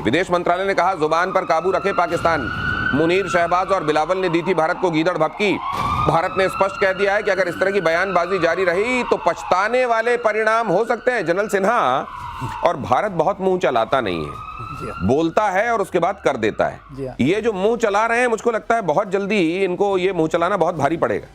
विदेश मंत्रालय ने कहा, जुबान पर काबू रखे पाकिस्तान। मुनीर, शहबाज और बिलावल ने दी थी भारत को गीदड़ भभकी। भारत ने स्पष्ट कह दिया है कि अगर इस तरह की बयानबाजी जारी रही तो पछताने वाले परिणाम हो सकते हैं। जनरल सिन्हा, और भारत बहुत मुंह चलाता नहीं है, बोलता है और उसके बाद कर देता है। ये जो मुंह चला रहे हैं, मुझको लगता है बहुत जल्दी इनको ये मुंह चलाना बहुत भारी पड़ेगा।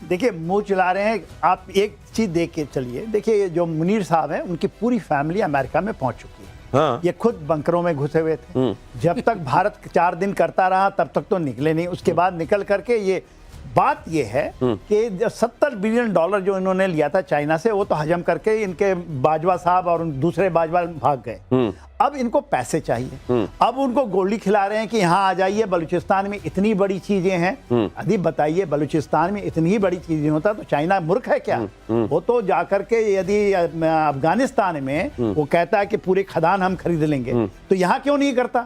देखिए, मुंह चला रहे हैं, आप एक चीज देख के चलिए। देखिए, जो मुनीर साहब हैं, उनकी पूरी फैमिली अमेरिका में पहुंच चुकी है। हाँ। ये खुद बंकरों में घुसे हुए थे। जब तक भारत 4 दिन करता रहा तब तक तो निकले नहीं। उसके बाद निकल करके ये बात ये है कि जो $70 बिलियन जो इन्होंने लिया था चाइना से, वो तो हजम करके इनके बाजवा साहब और दूसरे बाजवा भाग गए। अब इनको पैसे चाहिए। अब उनको गोली खिला रहे हैं कि यहाँ आ जाइए, बलूचिस्तान में इतनी बड़ी चीजें हैं। अभी बताइए, बलूचिस्तान में इतनी ही बड़ी चीजें होता तो चाइना मूर्ख है क्या? वो तो जाकर के यदि अफगानिस्तान में वो कहता है कि पूरे खदान हम खरीद लेंगे, तो यहाँ क्यों नहीं करता?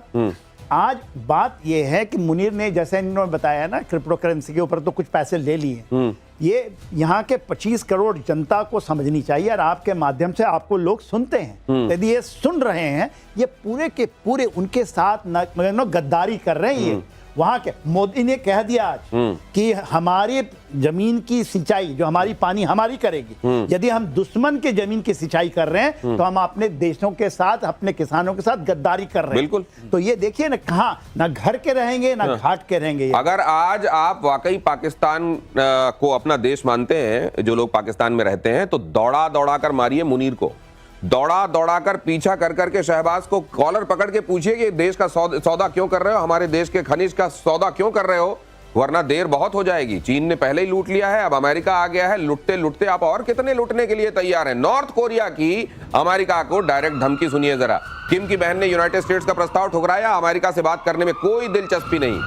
आज बात यह है कि मुनीर ने, जैसे इन्होंने बताया ना, क्रिप्टो करेंसी के ऊपर तो कुछ पैसे ले लिए। ये यहाँ के 25 करोड़ जनता को समझनी चाहिए, और आपके माध्यम से आपको लोग सुनते हैं। यदि ये सुन रहे हैं, ये पूरे के पूरे उनके साथ गद्दारी कर रहे हैं। ये वहां के मोदी ने कह दिया आज कि हमारी जमीन की सिंचाई, जो हमारी पानी हमारी करेगी। यदि हम दुश्मन के जमीन की सिंचाई कर रहे हैं तो हम अपने देशों के साथ, अपने किसानों के साथ गद्दारी कर रहे हैं। बिल्कुल। तो ये देखिए ना, कहाँ ना घर के रहेंगे ना घाट के रहेंगे। अगर आज आप वाकई पाकिस्तान को अपना देश मानते हैं, जो लोग पाकिस्तान में रहते हैं, तो दौड़ा दौड़ा कर मारिए मुनीर को, दौड़ा दौड़ा कर पीछा कर करके शहबाज को कॉलर पकड़ के पूछिए कि देश का सौदा क्यों कर रहे हो, हमारे देश के खनिज का सौदा क्यों कर रहे हो, वरना देर बहुत हो जाएगी। चीन ने पहले ही लूट लिया है, अब अमेरिका आ गया है। लुटते लुटते आप और कितने लूटने के लिए तैयार हैं? नॉर्थ कोरिया की अमेरिका को डायरेक्ट धमकी सुनिए जरा। किम की बहन ने यूनाइटेड स्टेट्स का प्रस्ताव ठुकराया, अमेरिका से बात करने में कोई दिलचस्पी नहीं।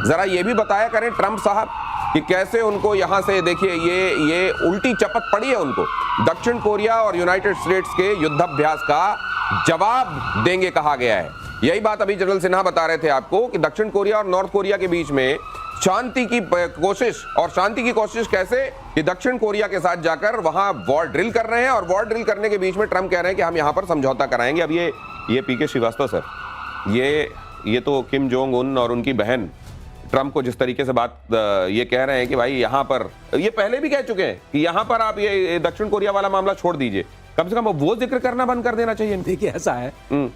जरा ये भी बताया करें ट्रंप साहब कि कैसे उनको यहां से, देखिए ये उल्टी चपत पड़ी है उनको। दक्षिण कोरिया और यूनाइटेड स्टेट्स के युद्धाभ्यास का जवाब देंगे कहा गया है। यही बात अभी जनरल सिन्हा बता रहे थे आपको कि दक्षिण कोरिया और नॉर्थ कोरिया के बीच में शांति की कोशिश, और शांति की कोशिश कैसे कि दक्षिण कोरिया के साथ जाकर वहां वॉर ड्रिल कर रहे हैं, और वॉर ड्रिल करने के बीच में ट्रंप कह रहे हैं कि हम यहां पर समझौता कराएंगे। अब ये पीके श्रीवास्तव सर, ये तो किम जोंग उन और उनकी बहन ट्रंप को जिस तरीके से बात ये कह रहे हैं कि भाई यहाँ पर, ये पहले भी कह चुके हैं कि यहाँ पर आप ये दक्षिण कोरिया वाला मामला छोड़ दीजिए, कम से कम वो जिक्र करना बंद कर देना चाहिए। देखिए, ऐसा है,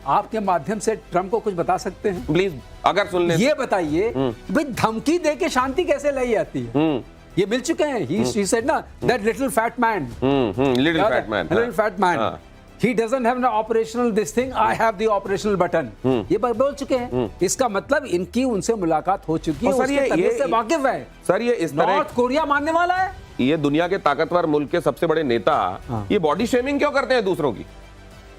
आपके माध्यम से ट्रंप को कुछ बता सकते हैं प्लीज, अगर सुन ले। ये बताइए भाई, धमकी दे के शांति कैसे लाई जाती है? ये मिल चुके हैं। He said ना, that little fat man, little fat man, he doesn't have an operational this thing, I have the operational button. ये बोल चुके हैं। इसका मतलब इनकी उनसे मुलाकात हो चुकी है, उसके तबीयत से वाकिफ है। सर, ये इस तरह नॉर्थ कोरिया मानने वाला है। ये दुनिया के ताकतवर मुल्क के सबसे बड़े नेता ये बॉडी शेमिंग क्यों करते हैं दूसरों की?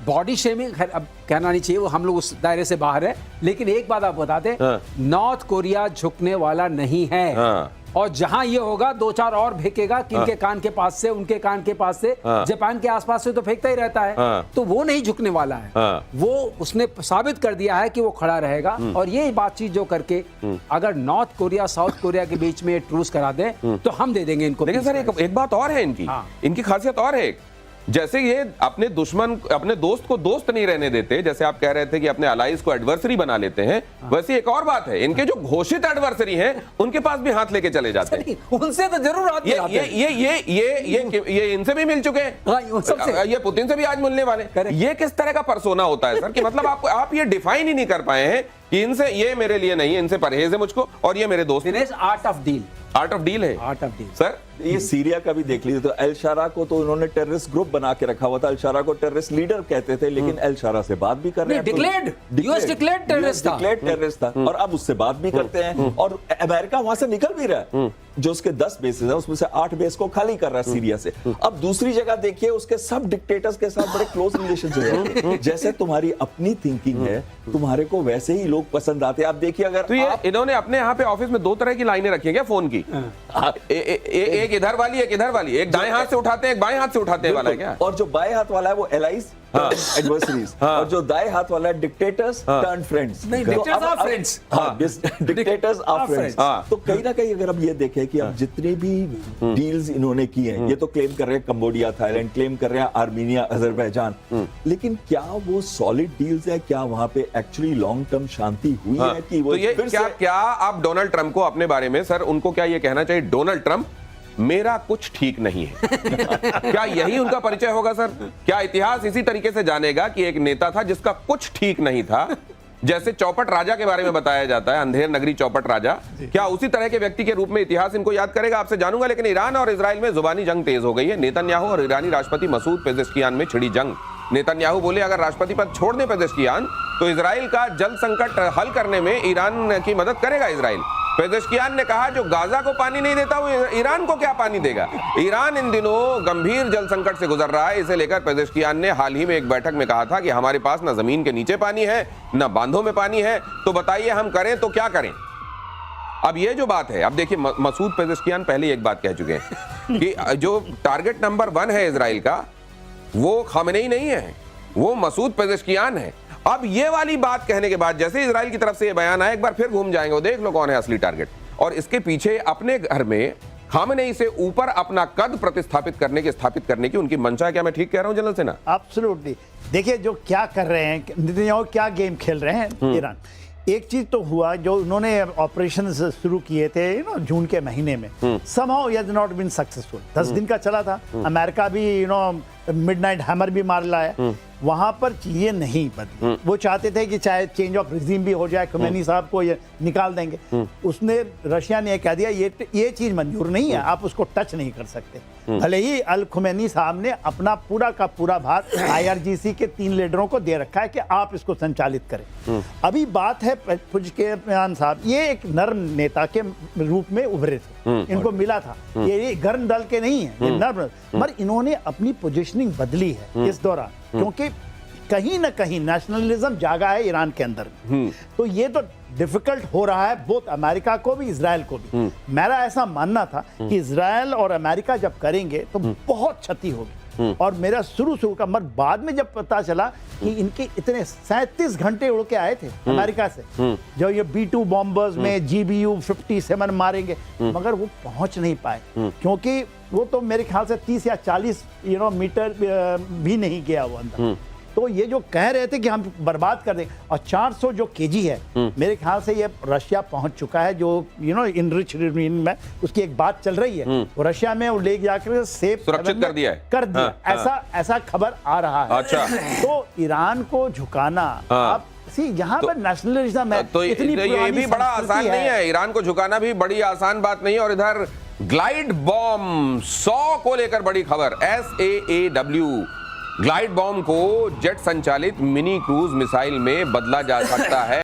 बॉडी शेमिंग अब कहना नहीं चाहिए, वो हम लोग उस दायरे से बाहर है। लेकिन एक बात आप बता दें, नॉर्थ कोरिया झुकने वाला नहीं है। और जहां ये होगा, 2-4 और फेंकेगा, किनके कान के पास से, उनके कान के पास से, जापान के आसपास से तो फेंकता ही रहता है। तो वो नहीं झुकने वाला है। वो उसने साबित कर दिया है कि वो खड़ा रहेगा। और ये बातचीत जो करके अगर नॉर्थ कोरिया साउथ कोरिया के बीच में ट्रूस करा दे तो हम दे देंगे इनको। लेकिन सर, एक बात और है इनकी खासियत और है। जैसे ये अपने दुश्मन, अपने दोस्त को दोस्त नहीं रहने देते, जैसे आप कह रहे थे कि अपने अलाइज को एडवर्सरी बना लेते हैं, वैसे एक और बात है, इनके जो घोषित एडवर्सरी हैं उनके पास भी हाथ लेके चले जाते हैं। उनसे तो जरूर हाथ मिलाते हैं। ये इनसे भी मिल चुके हैं, ये पुतिन से भी आज मिलने वाले। ये किस तरह का परसोना होता है सर, कि मतलब आप ये डिफाइन ही नहीं कर पाए हैं कि इनसे, ये मेरे लिए नहीं है, इनसे परहेज है मुझको, और ये मेरे दोस्त। Art of deal, art of deal है। आर्ट ऑफ डील सर, ये सीरिया का भी देख लीजिए, तो अल शारा को तो उन्होंने टेररिस्ट ग्रुप बना के रखा हुआ था। अल शारा को टेररिस्ट लीडर कहते थे, लेकिन अल शारा से बात भी कर रहे हैं। यूएस डिक्लेयर्ड टेररिस्ट था, और अब उससे बात भी करते हैं। और अमेरिका वहां से निकल भी रहा है। जो उसके 10 बेसेस है, उसमें से 8 बेस को खाली कर रहा है सीरिया से। अब दूसरी जगह देखिए, उसके सब डिक्टेटर्स के साथ बड़े क्लोज रिलेशनशिप है। जैसे तुम्हारी अपनी थिंकिंग है, तुम्हारे को वैसे ही लोग पसंद आते हैं। आप देखिए, अगर तो इन्होंने अपने यहाँ पे ऑफिस में 2 तरह की लाइनें रखी है क्या फोन की? एक इधर वाली, एक इधर वाली, एक दाएं हाथ से उठाते हैं, एक बाएं हाथ से उठाते हैं वाला है क्या? और जो बाएं हाथ वाला है वो एलाइज, एडवर्सरीज, और जो दाएं हाथ वाला डिक्टेटर्स टर्न फ्रेंड्स। नहीं, dictators are friends. Dictators are friends. तो कहीं ना कहीं अगर हम ये देखें कि अब जितने भी डील्स इन्होंने किए हैं, ये तो क्लेम कर रहे हैं कंबोडिया, थाईलैंड, क्लेम कर रहे हैं आर्मीनिया, अजरबैजान, लेकिन क्या वो सॉलिड डील्स है? क्या वहां पे एक्चुअली लॉन्ग टर्म शांति हुई है कि वो तो ये फिर क्या से क्या आप डोनाल्ड ट्रंप को अपने बारे में, सर, उनको क्या ये कहना चाहिए, डोनाल्ड ट्रंप मेरा कुछ ठीक नहीं है? क्या यही उनका परिचय होगा सर? क्या इतिहास इसी तरीके से जानेगा कि एक नेता था जिसका कुछ ठीक नहीं था, जैसे चौपट राजा के बारे में बताया जाता है, अंधेर नगरी चौपट राजा, क्या उसी तरह के व्यक्ति के रूप में इतिहास इनको याद करेगा? आपसे जानूंगा। लेकिन ईरान और इजराइल में जुबानी जंग तेज हो गई है। नेतन्याहू और ईरानी राष्ट्रपति मसूद पेजेश्कियान में छिड़ी जंग। नेतन्याहू बोले अगर राष्ट्रपति पद छोड़ दे पेजेश्कियान तो इजराइल का जल संकट हल करने में ईरान की मदद करेगा इजराइल। पेजेश्कियान ने कहा जो गाजा को पानी नहीं देता वो ईरान को क्या पानी देगा? ईरान इन दिनों गंभीर जल संकट से गुजर रहा है। इसे लेकर पेजेश्कियान ने हाल ही में एक बैठक में कहा था कि हमारे पास न जमीन के नीचे पानी है न बांधों में पानी है, तो बताइए हम करें तो क्या करें? अब ये जो बात है, अब देखिए मसूद पेजेश्कियान पहले एक बात कह चुके हैं कि जो टारगेट नंबर 1 है इजराइल का, वो खामेनेई नहीं है, वो मसूद पेजेश्कियान है। अब ये वाली बात कहने के बाद जैसे इजराइल की तरफ से ये बयान आया, एक बार फिर घूम जाएंगे, वो देख लो कौन है असली टारगेट। और इसके पीछे अपने घर में खामेनेई से ऊपर अपना कद प्रतिस्थापित करने की, स्थापित करने की उनकी मंशा है। क्या मैं ठीक कह रहा हूं जनरल सेना? एब्सोल्युटली। देखिए जो क्या कर रहे हैं नेतन्याहू, क्या गेम खेल रहे हैं ईरान। एक चीज तो हुआ, जो उन्होंने ऑपरेशन शुरू किए थे जून के महीने में, somehow he has not been successful। 10 दिन का चला था। अमेरिका भी मिडनाइट हैमर भी मार लाया। वहां पर चीजें नहीं बदली। वो चाहते थे कि चाहे चेंज ऑफ रिजीम भी हो जाए, खुमैनी साहब को ये निकाल देंगे। उसने, रशिया ने कह दिया ये चीज मंजूर नहीं है, आप उसको टच नहीं कर सकते। भले ही अल खुमैनी साहब ने अपना पूरा का पूरा भार IRGC के 3 लीडरों को दे रखा है कि आप इसको संचालित करें। अभी बात है पेजेश्कियान साहब, ये एक नर्म नेता के रूप में उभरे थे, इनको मिला था। ये गर्म दल के नहीं है, ये नर्म, मगर इन्होंने अपनी पोजीशनिंग बदली है इस दौरान, क्योंकि कहीं ना कहीं नेशनलिज्म जागा है ईरान के अंदर। तो ये तो डिफिकल्ट हो रहा है बोथ अमेरिका को भी, इजराइल को भी। मेरा ऐसा मानना था कि इजराइल और अमेरिका जब करेंगे तो बहुत क्षति होगी। और मेरा शुरू का, मगर बाद में जब पता चला कि इनके इतने 37 घंटे उड़ के आए थे अमेरिका से, जो ये B-2 बॉम्बर्स में GBU 57 मारेंगे, मगर वो पहुंच नहीं पाए, क्योंकि वो तो मेरे ख्याल से 30 या 40 मीटर भी नहीं गया वो अंदर। तो ये जो कह रहे थे कि हम बर्बाद कर देंगे, और 400 जो केजी है, मेरे ख्याल से ये रशिया पहुंच चुका है, जो इनरिच में उसकी एक बात चल रही है, वो रशिया में वो ले जाकर सेफ सुरक्षित कर दिया है। ऐसा खबर आ रहा है। अच्छा। तो ईरान को झुकाना, अब यहाँ पर नेशनलिज्म है, तो ये भी बड़ा आसान नहीं है। ईरान को झुकाना भी बड़ी आसान बात नहीं है। और इधर ग्लाइड बॉम्ब 100 को लेकर बड़ी खबर, SAAW ग्लाइड बॉम्ब को जेट संचालित मिनी क्रूज मिसाइल में बदला जा सकता है।